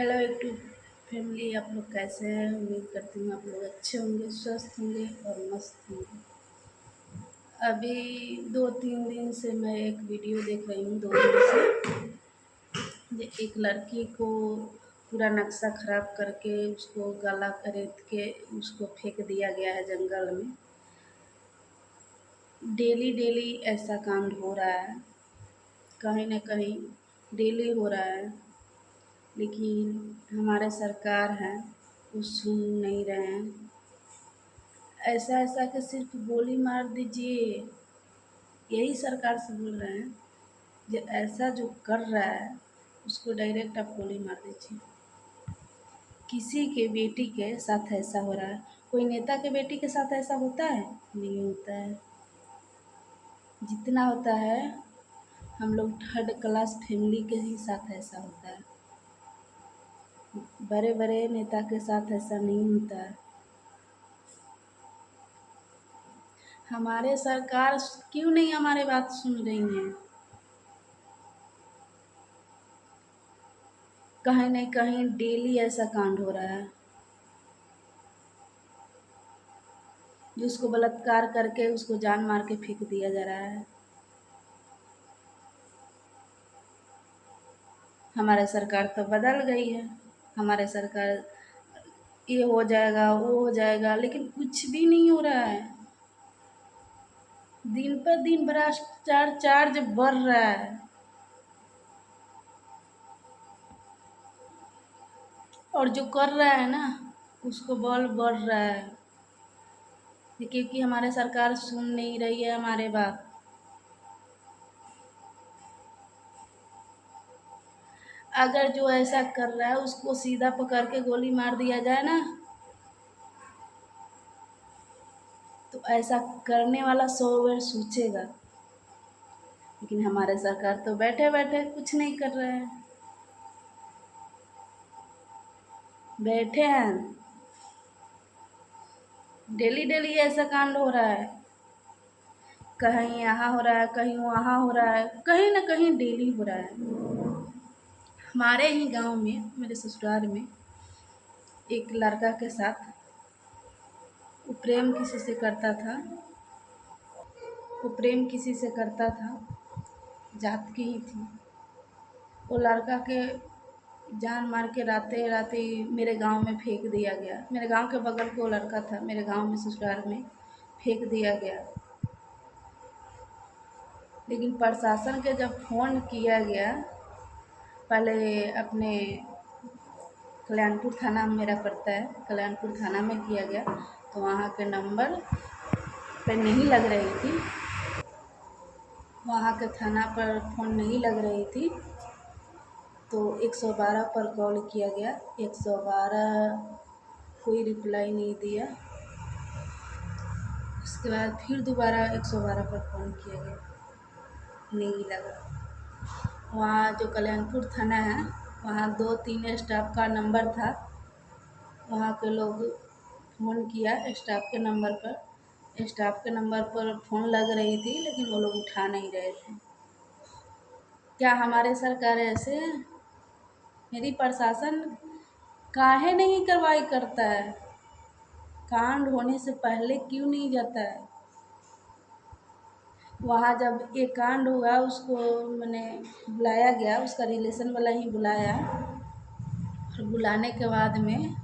Hello YouTube family, आप लोग कैसे हैं? उम्मीद करती हूँ आप लोग अच्छे होंगे, स्वस्थ होंगे और मस्त होंगे। अभी 2-3 दिन से मैं एक वीडियो देख रही हूँ, 2 दिन से। एक लड़की को पूरा नक्शा ख़राब करके उसको गला रेत के उसको फेंक दिया गया है जंगल में। डेली डेली ऐसा कांड हो रहा है, कहीं न कहीं डेली हो रहा है। लेकिन हमारे सरकार हैं वो सुन नहीं रहे हैं। ऐसा ऐसा कि सिर्फ गोली मार दीजिए, यही सरकार से बोल रहे हैं। जो ऐसा जो कर रहा है उसको डायरेक्ट आप गोली मार दीजिए। किसी के बेटी के साथ ऐसा हो रहा है। कोई नेता के बेटी के साथ ऐसा होता है? नहीं होता है। जितना होता है हम लोग थर्ड क्लास फैमिली के ही साथ ऐसा होता है। बड़े बड़े नेता के साथ ऐसा नहीं होता है। हमारे सरकार क्यों नहीं हमारे बात सुन रही हैं? कहीं न कहीं डेली ऐसा कांड हो रहा है। जिसको बलात्कार करके उसको जान मार के फेंक दिया जा रहा है। हमारे सरकार तो बदल गई है। हमारे सरकार ये हो जाएगा, वो हो जाएगा, लेकिन कुछ भी नहीं हो रहा है। दिन पर दिन भ्रष्टाचार चार्ज बढ़ रहा है। और जो कर रहा है ना उसको बल बढ़ रहा है। क्योंकि हमारे सरकार सुन नहीं रही है हमारे बात। अगर जो ऐसा कर रहा है उसको सीधा पकड़ के गोली मार दिया जाए ना, तो ऐसा करने वाला 100 बार सोचेगा। लेकिन हमारे सरकार तो बैठे बैठे कुछ नहीं कर रहे हैं। बैठे हैं, डेली डेली ऐसा कांड हो रहा है। कहीं यहाँ हो रहा है, कहीं वहाँ हो रहा है, कहीं ना कहीं डेली हो रहा है। हमारे ही गांव में, मेरे ससुराल में एक लड़का के साथ वो प्रेम किसी से करता था। वो प्रेम किसी से करता था, जात की ही थी। वो लड़का के जान मार के राते राते मेरे गांव में फेंक दिया गया। मेरे गांव के बगल के वो लड़का था, मेरे गांव में ससुराल में फेंक दिया गया। लेकिन प्रशासन के जब फ़ोन किया गया, पहले अपने कल्याणपुर थाना मेरा पड़ता है, कल्याणपुर थाना में किया गया तो वहाँ के नंबर पे नहीं लग रही थी। वहाँ के थाना पर फ़ोन नहीं लग रही थी तो 112 पर कॉल किया गया। 112 कोई रिप्लाई नहीं दिया। उसके बाद फिर दोबारा 112 पर फ़ोन किया गया, नहीं लगा। वहाँ जो कल्याणपुर थाना है वहाँ 2-3 स्टाफ का नंबर था। वहाँ के लोग फ़ोन किया स्टाफ के नंबर पर। स्टाफ के नंबर पर फ़ोन लग रही थी लेकिन वो लोग उठा नहीं रहे थे। क्या हमारे सरकार ऐसे है? मेरी प्रशासन काहे नहीं कार्रवाई करता है? कांड होने से पहले क्यों नहीं जाता है? वहाँ जब ये कांड हुआ उसको मैंने बुलाया गया, उसका रिलेशन वाला ही बुलाया। और बुलाने के बाद में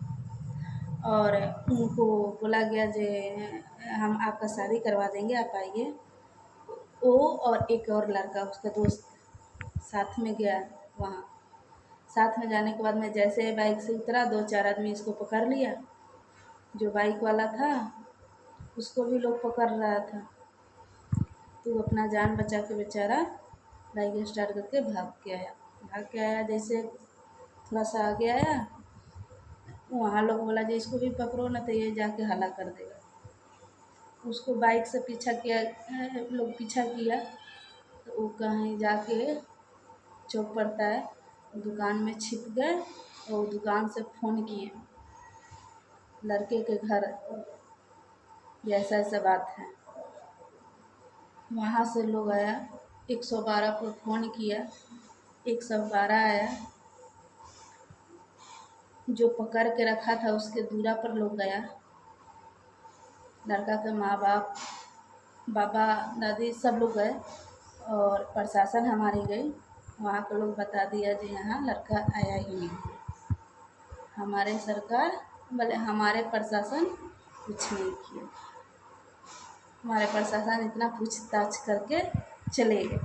और उनको बोला गया जे हम आपका शादी करवा देंगे, आप आइए। वो और एक और लड़का उसका दोस्त साथ में गया वहाँ। साथ में जाने के बाद में जैसे बाइक से उतरा, 2-4 आदमी इसको पकड़ लिया। जो बाइक वाला था उसको भी लोग पकड़ रहा था, तो अपना जान बचा के बेचारा बाइक स्टार्ट करके भाग के आया। जैसे थोड़ा सा आगे आया, वहाँ लोग बोला जी इसको भी पकड़ो ना तो ये जाके हल्ला कर देगा। उसको बाइक से पीछा किया, लोग पीछा किया तो वो कहीं जाके चौक पड़ता है, दुकान में छिप गए और दुकान से फ़ोन किए लड़के के घर, ये ऐसा ऐसा बात है। वहाँ से लोग आया, 112 पर फ़ोन किया, 112 आया। जो पकड़ के रखा था उसके दूरा पर लोग गया, लड़का के माँ बाप, बाबा दादी सब लोग गए और प्रशासन हमारी गई। वहाँ के लोग बता दिया जी यहाँ लड़का आया ही नहीं। हमारे सरकार बोले हमारे प्रशासन कुछ नहीं किया। हमारे प्रशासन इतना पूछताछ करके चले गए।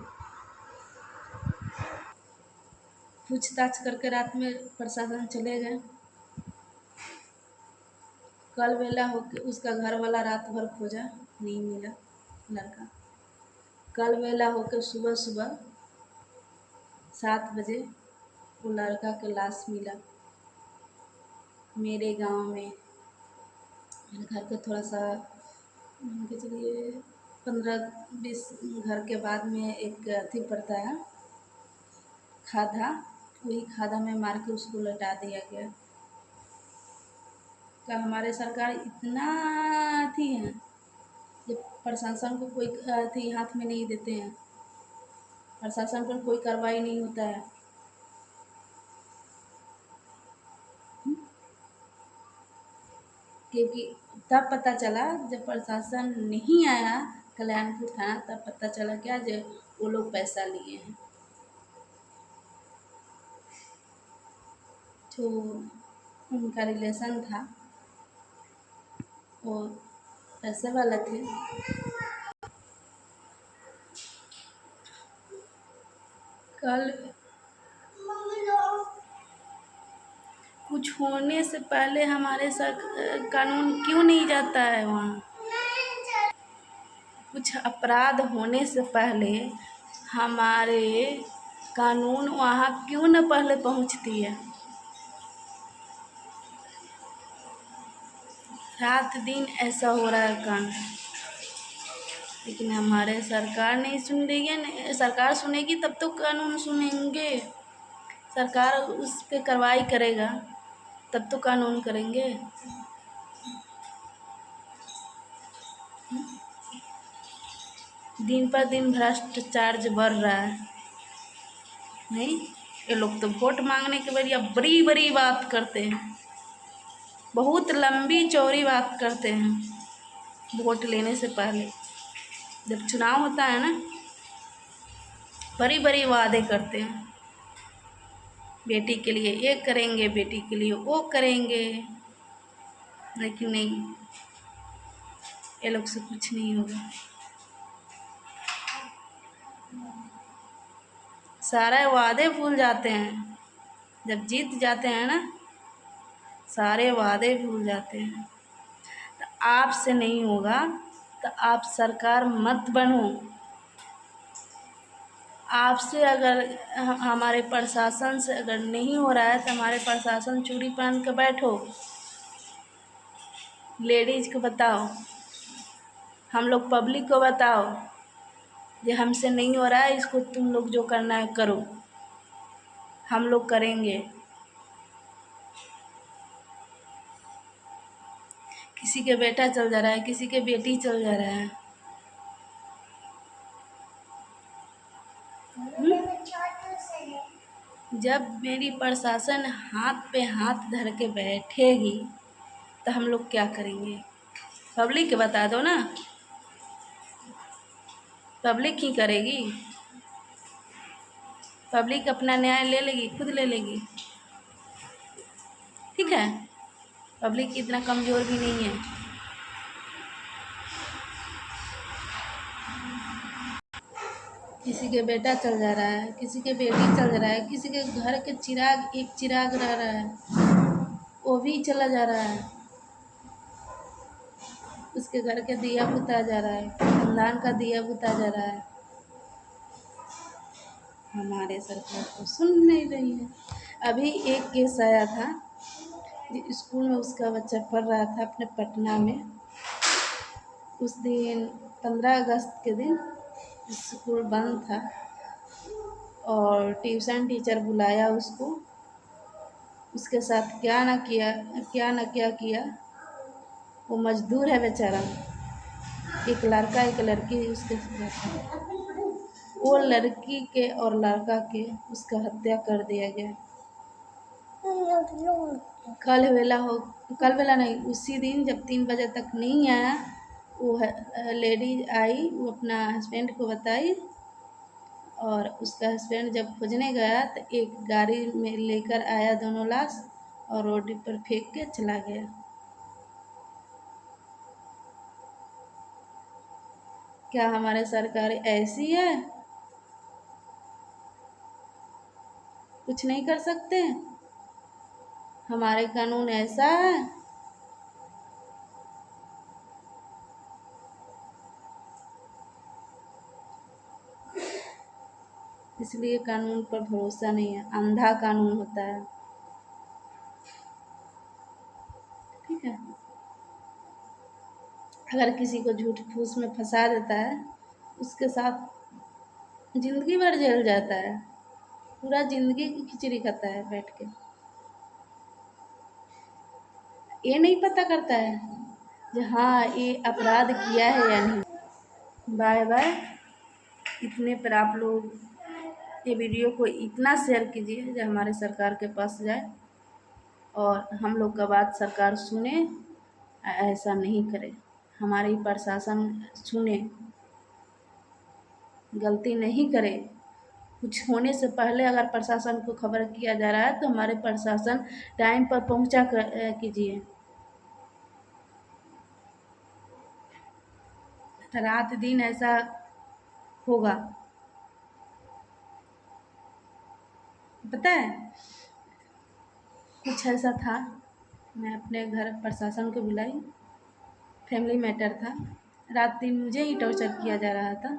पूछताछ करके रात में प्रशासन चले गए। कल वेला होके उसका घर वाला रात भर खोजा, नहीं मिला लड़का। कल वेला होके सुबह सुबह 7 बजे वो लड़का के लाश मिला मेरे गांव में। मेरे घर के थोड़ा सा मान के चलिए 15-20 घर के बाद में एक अथी पड़ता है खादा, वही खादा में मार के उसको लटा दिया गया। क्या हमारे सरकार इतना अथी है जब प्रशासन को कोई अथी हाथ में नहीं देते हैं, प्रशासन पर कोई कार्रवाई नहीं होता है। क्योंकि तब पता चला जब प्रशासन नहीं आया कल्याणपुर थाना, तब पता चला क्या जो वो लोग पैसा लिए हैं। जो उनका रिलेशन था वो पैसे वाला थे। कल कुछ होने से पहले हमारे कानून क्यों नहीं जाता है वहाँ? कुछ अपराध होने से पहले हमारे कानून वहाँ क्यों न पहले पहुँचती है? रात दिन ऐसा हो रहा है कांड, लेकिन हमारे सरकार नहीं सुन रही है। सरकार सुनेगी तब तो कानून सुनेंगे, सरकार उस पर कार्रवाई करेगा तब तो कानून करेंगे। दिन पर दिन भ्रष्टाचार बढ़ रहा है। नहीं, ये लोग तो वोट मांगने के बढ़िया बड़ी बड़ी बात करते हैं, बहुत लंबी चौड़ी बात करते हैं। वोट लेने से पहले जब चुनाव होता है ना, बड़ी बड़ी वादे करते हैं, बेटी के लिए ये करेंगे, बेटी के लिए वो करेंगे, लेकिन नहीं, ये लोग से कुछ नहीं होगा। सारे वादे भूल जाते हैं जब जीत जाते हैं ना, सारे वादे भूल जाते हैं। तो आपसे नहीं होगा तो आप सरकार मत बनो। आपसे अगर हमारे प्रशासन से अगर नहीं हो रहा है तो हमारे प्रशासन चूड़ी पहन के बैठो, लेडीज को बताओ, हम लोग पब्लिक को बताओ ये हमसे नहीं हो रहा है, इसको तुम लोग जो करना है करो, हम लोग करेंगे। किसी के बेटा चल जा रहा है, किसी के बेटी चल जा रहा है। जब मेरी प्रशासन हाथ पे हाथ धर के बैठेगी तो हम लोग क्या करेंगे? पब्लिक के बता दो ना, पब्लिक ही करेगी। पब्लिक अपना न्याय ले लेगी, खुद ले लेगी, ठीक है। पब्लिक इतना कमज़ोर भी नहीं है। किसी के बेटा चल जा रहा है, किसी के बेटी चल जा रहा है, किसी के घर के चिराग, एक चिराग रह रहा है वो भी चला जा रहा है, उसके घर के दिया बुता जा रहा है, खानदान का दिया बुता जा रहा है। हमारे सरकार तो सुन नहीं रही है। अभी एक केस आया था, स्कूल में उसका बच्चा पढ़ रहा था अपने पटना में। उस दिन 15 अगस्त के दिन स्कूल बंद था और ट्यूशन टीचर बुलाया उसको, उसके साथ क्या न किया। वो मजदूर है बेचारा, एक लड़का एक लड़की उसके साथ, वो लड़की के और लड़का के उसका हत्या कर दिया गया। कल वेला नहीं, उसी दिन जब 3 बजे तक नहीं आया, वो लेडीज आई, वो अपना हस्बैंड को बताई, और उसका हस्बैंड जब खोजने गया तो एक गाड़ी में लेकर आया दोनों लाश और रोड पर फेंक के चला गया। क्या हमारे सरकार ऐसी है? कुछ नहीं कर सकते? हमारे कानून ऐसा है? इसलिए कानून पर भरोसा नहीं है, अंधा कानून होता है। ठीक है, अगर किसी को झूठ फूस में फंसा देता है, उसके साथ जिंदगी भर जेल जाता है, पूरा जिंदगी की खिचड़ी खाता है बैठ के। ये नहीं पता करता है कि हाँ ये अपराध किया है या नहीं। Bye bye. इतने पर आप लोग ये वीडियो को इतना शेयर कीजिए जो हमारे सरकार के पास जाए और हम लोग का बात सरकार सुने, ऐसा नहीं करे। हमारी प्रशासन सुने, गलती नहीं करे। कुछ होने से पहले अगर प्रशासन को खबर किया जा रहा है तो हमारे प्रशासन टाइम पर पहुंचा कीजिए। रात दिन ऐसा होगा, पता है। कुछ ऐसा था, मैं अपने घर प्रशासन को बुलाई, फैमिली मैटर था, रात दिन मुझे ही टॉर्चर किया जा रहा था।